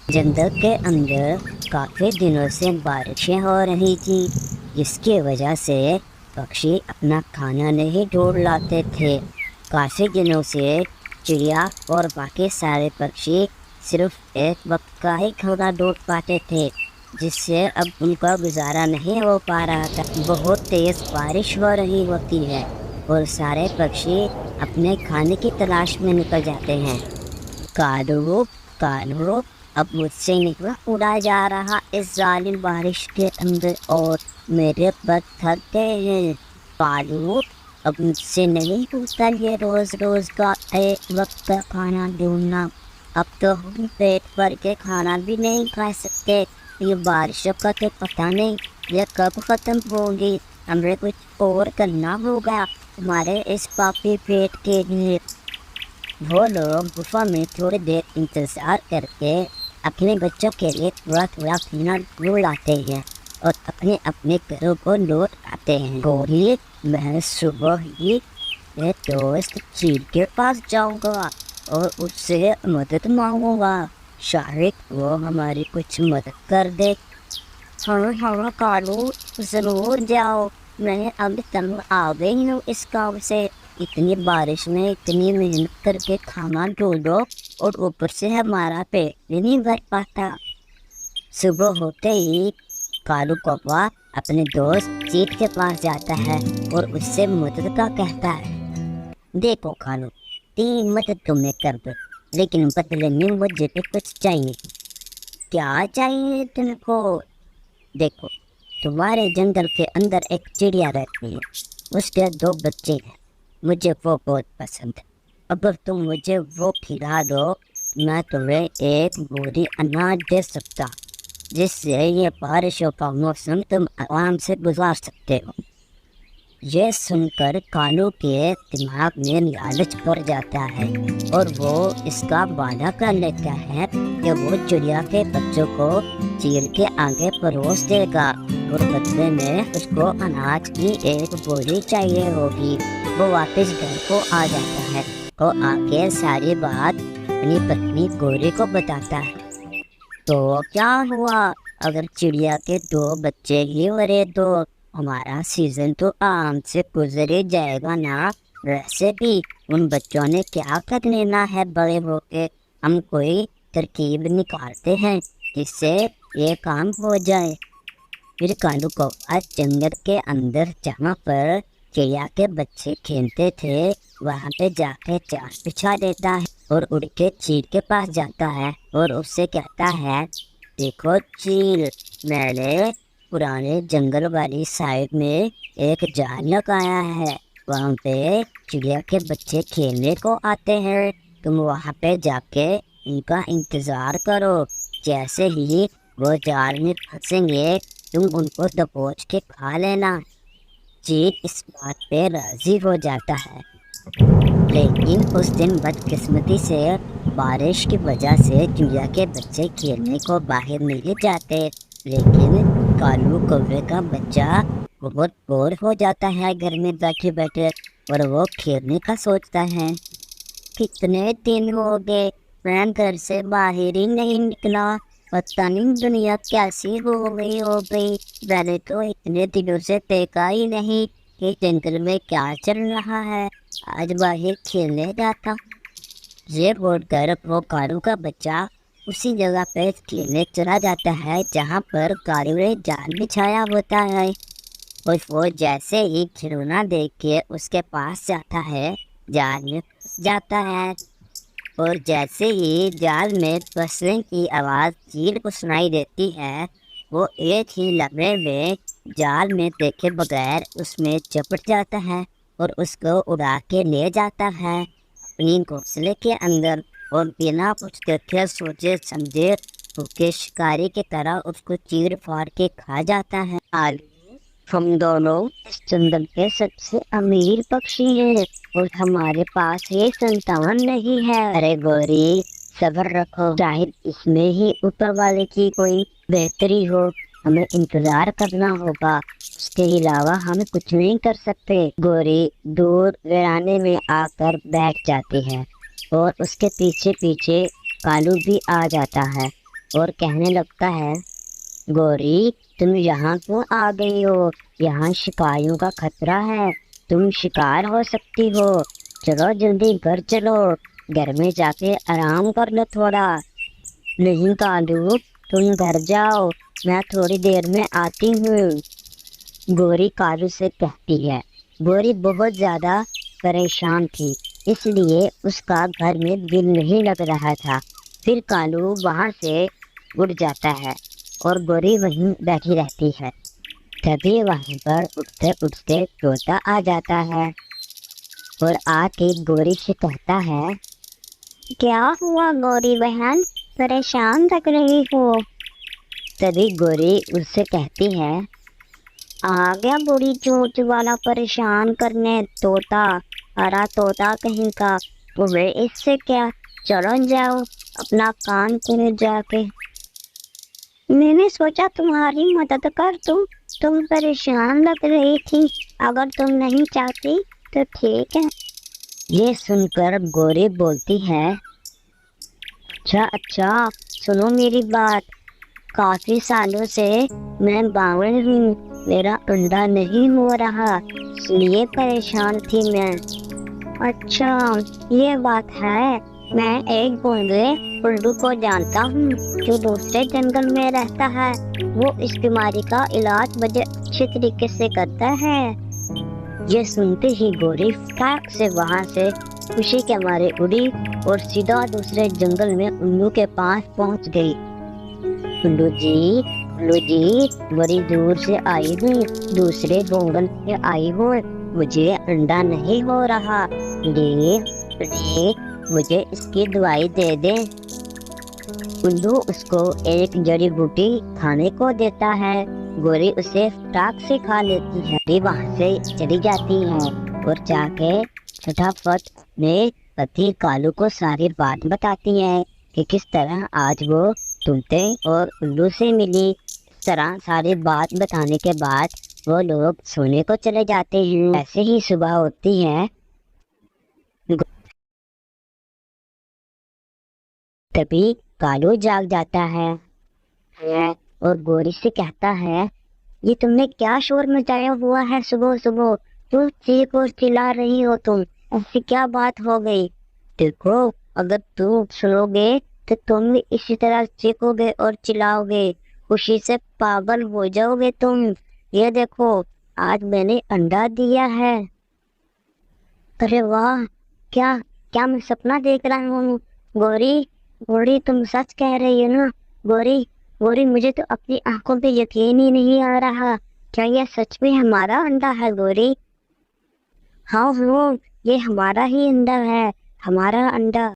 جنگل کے اندر کافی دنوں سے بارشیں ہو رہی تھی، جس کی وجہ سے پکشی اپنا کھانا نہیں ڈھونڈ لاتے تھے۔ کافی دنوں سے چڑیا اور باقی سارے پکشی صرف ایک وقت کا ہی کھانا ڈھونڈ پاتے تھے، جس سے اب ان کا گزارا نہیں ہو پا رہا تھا۔ بہت تیز بارش ہو رہی ہوتی ہے اور سارے پکشی اپنے کھانے کی تلاش میں نکل جاتے ہیں۔ کالو کالو، اب مجھ سے نہیں اڑا جا رہا اس ظالم بارش کے اندر، اور میرے پر تھکتے ہیں۔ کالو، اب مجھ سے نہیں ہوتا یہ روز روز کا ایک وقت کا کھانا ڈھونڈنا۔ اب تو ہم پیٹ بھر کے کھانا بھی نہیں کھا سکتے۔ یہ بارشوں کا تو پتہ نہیں یہ کب ختم ہوگی۔ ہمیں کچھ اور کرنا ہوگا ہمارے اس پاپی پیٹ کے لیے۔ وہ لوگ غفا میں تھوڑی دیر انتظار کر کے اپنے بچوں کے لیے تھوڑا تھوڑا کھانا ڈھونڈ لاتے ہیں اور اپنے اپنے گھروں کو لوٹ آتے ہیں۔ گوری، میں صبح ہی میرے دوست چیل کے پاس جاؤں گا اور اس سے مدد مانگوں گا، شاید وہ ہماری کچھ مدد کر دے۔ ہاں کالو، ضرور جاؤ، میں اب تنگ آ گئی ہوں اس کام سے۔ اتنی بارش میں اتنی محنت کر کے کھانا ڈھونڈو اور اوپر سے ہمارا پیٹ بھی نہیں بھر پاتا۔ صبح ہوتے ہی کالو کووا اپنے دوست چیل کے پاس جاتا ہے اور اس سے مدد کا کہتا ہے۔ دیکھو کالو، تین مدد تو میں کر دوں، لیکن بدلے میں مجھے بھی کچھ چاہیے۔ کیا چاہیے تم کو؟ دیکھو، تمہارے جنگل کے اندر ایک چڑیا رہتی ہے، اس کے دو بچے ہیں، مجھے وہ بہت پسند ہے۔ اگر تم مجھے وہ کھلا دو، میں تمہیں ایک بوری اناج دے سکتا، جس سے یہ بارشوں کا موسم تم آرام سے گزار سکتے ہو۔ یہ سن کر کالو کے دماغ میں لالچ پڑ جاتا ہے اور وہ اس کا وعدہ کر لیتا ہے کہ وہ چڑیا کے بچوں کو چیل کے آگے پروس دے گا اور بدلے میں اس کو اناج کی ایک بوری چاہیے ہوگی۔ وہ واپس گھر کو آ جاتا ہے اور آ کے ساری بات اپنی پتنی گوری کو بتاتا ہے۔ تو کیا ہوا اگر چڑیا کے دو بچے ہی مرے تو ہمارا سیزن تو آرام سے گزر ہی جائے گا نا۔ ویسے بھی ان بچوں نے کیا کر لینا ہے بڑے ہو کے، ہم کوئی ترکیب نکالتے ہیں جس سے یہ کام ہو جائے۔ پھر کالو کووا جنگل کے اندر جہاں پر چڑیا کے بچے کھیلتے تھے وہاں پہ جا کے جال بچھا دیتا ہے اور اڑ کے چیل کے پاس جاتا ہے اور اس سے کہتا ہے، دیکھو چیل، میں نے پرانے جنگل والی سائڈ میں ایک جال لگایا ہے، وہاں پہ چڑیا کے بچے کھیلنے کو آتے ہیں، تم وہاں پہ جا کے ان کا انتظار کرو، جیسے ہی وہ جال میں پھنسیں گے تم ان کو دبوچ کے کھا لینا۔ چیل اس بات پہ راضی ہو جاتا ہے، لیکن اس دن بدقسمتی سے بارش کی وجہ سے چڑیا کے بچے کھیلنے کو باہر نہیں جاتے، لیکن کالو کوے کا بچہ بہت بور ہو جاتا ہے گھر میں بیٹھے بیٹھے اور وہ کھیلنے کا سوچتا ہے۔ کتنے دن ہو گئے میں گھر سے باہر ہی نہیں نکلا، پتہ نہیں دنیا کیسی ہو گئی، میں نے تو اتنے دنوں سے دیکھا ہی نہیں کہ جنگل میں کیا چل رہا ہے، آج باہر کھیلنے جاتا۔ یہ بول کر وہ کالو کا بچہ اسی جگہ پہ کھیلنے چلا جاتا ہے جہاں پر کالو نے جال بچھایا ہوتا ہے، اور وہ جیسے ہی کھلونا دیکھ کے اس کے پاس جاتا ہے جال میں پھنس جاتا ہے، اور جیسے ہی جال میں پھنسنے کی آواز چیل کو سنائی دیتی ہے وہ ایک ہی لمحے میں جال میں دیکھے بغیر اس میں چپٹ جاتا ہے اور اس کو اڑا کے لے جاتا ہے اپنی گھونسلے کے اندر، اور بنا کچھ دیکھے سوچے سمجھے بھوکے شکاری کی طرح اس کو چیر پھاڑ کے کھا جاتا ہے۔ ہم دونوں اس جنگل کے سب سے امیر پکشی ہیں اور ہمارے پاس یہ سنتان نہیں ہے۔ ارے گوری، صبر رکھو، شاید اس میں ہی اوپر والے کی کوئی بہتری ہو، ہمیں انتظار کرنا ہوگا، اس کے علاوہ ہم کچھ نہیں کر سکتے۔ گوری دور ویرانے میں آ کر بیٹھ جاتی ہے اور اس کے پیچھے پیچھے کالو بھی آ جاتا ہے۔ اور کہنے لگتا ہے، گوری تم یہاں کیوں آ گئی ہو؟ یہاں شکاریوں کا خطرہ ہے، تم شکار ہو سکتی ہو، چلو جلدی گھر چلو، گھر میں جا کے آرام کر لو تھوڑا۔ نہیں کالو، تم گھر جاؤ، میں تھوڑی دیر میں آتی ہوں، گوری کالو سے کہتی ہے۔ گوری بہت زیادہ پریشان تھی، اس لیے اس کا گھر میں دل نہیں لگ رہا تھا۔ پھر کالو وہاں سے اڑ جاتا ہے اور گوری وہیں بیٹھی رہتی ہے۔ تبھی وہاں پر اٹھتے اٹھتے طوطا آ جاتا ہے اور آ کے گوری سے کہتا ہے، کیا ہوا گوری بہن، پریشان لگ رہی ہو؟ تبھی گوری اس سے کہتی ہے، آ گیا بڑی چونچ والا پریشان کرنے طوطا، ہرا طوطا کہیں کا، تمہیں اس سے کیا، چلو جاؤ اپنا کام کرے جا کے۔ میں نے سوچا تمہاری مدد کر دوں، تم پریشان لگ رہی تھی، اگر تم نہیں چاہتی تو ٹھیک ہے۔ یہ سن کر گوری بولتی ہے، اچھا سنو میری بات، کافی سالوں سے میں باول ہوں، میرا انڈا نہیں ہو رہا، اس لیے پریشان تھی میں۔ اچھا یہ بات ہے، میں ایک بونگے الو کو جانتا ہوں جو دوسرے جنگل میں رہتا ہے، وہ اس بیماری کا علاج مجھے اچھے طریقے سے کرتا ہے۔ یہ سنتے ہی گوری فٹاک سے وہاں سے خوشی کے مارے اڑی اور سیدھا دوسرے جنگل میں الو کے پاس پہنچ گئی۔ الو جی بڑی دور سے آئی ہوں، دوسرے جنگل سے آئی ہوں، مجھے انڈا نہیں ہو رہا، مجھے اس کی دوائی دے دیں۔ الو اس کو ایک جڑی بوٹی کھانے کو دیتا ہے، گوری اسے فٹاک سے کھا لیتی ہے، گوری وہاں سے چلی جاتی ہے اور جا کے فٹافٹ اپنے پتی کالو کو ساری بات بتاتی ہے کہ کس طرح آج وہ طوطے اور الو سے ملی۔ اس طرح ساری بات بتانے کے بعد وہ لوگ سونے کو چلے جاتے ہیں۔ ایسے ہی صبح ہوتی ہے، تبھی کالو جاگ جاتا ہے اور گوری سے کہتا ہے، یہ تم نے کیا شور مچایا ہوا ہے صبح صبح، کیوں چیخ اور چلا رہی ہو تم، ایسی کیا بات ہو گئی؟ دیکھو اگر تم سنو گے تو تم بھی اسی طرح چیخو گے اور چلاؤ گے، خوشی سے پاگل ہو جاؤ گے تم۔ یہ دیکھو آج میں نے انڈا دیا ہے۔ ارے واہ، کیا میں سپنا دیکھ رہا ہوں؟ گوری تم سچ کہہ رہی ہو نا؟ گوری مجھے تو اپنی آنکھوں پہ یقین ہی نہیں آ رہا، کیا یہ سچ میں ہمارا انڈا ہے گوری؟ ہاں یہ ہمارا ہی انڈا ہے، ہمارا انڈا۔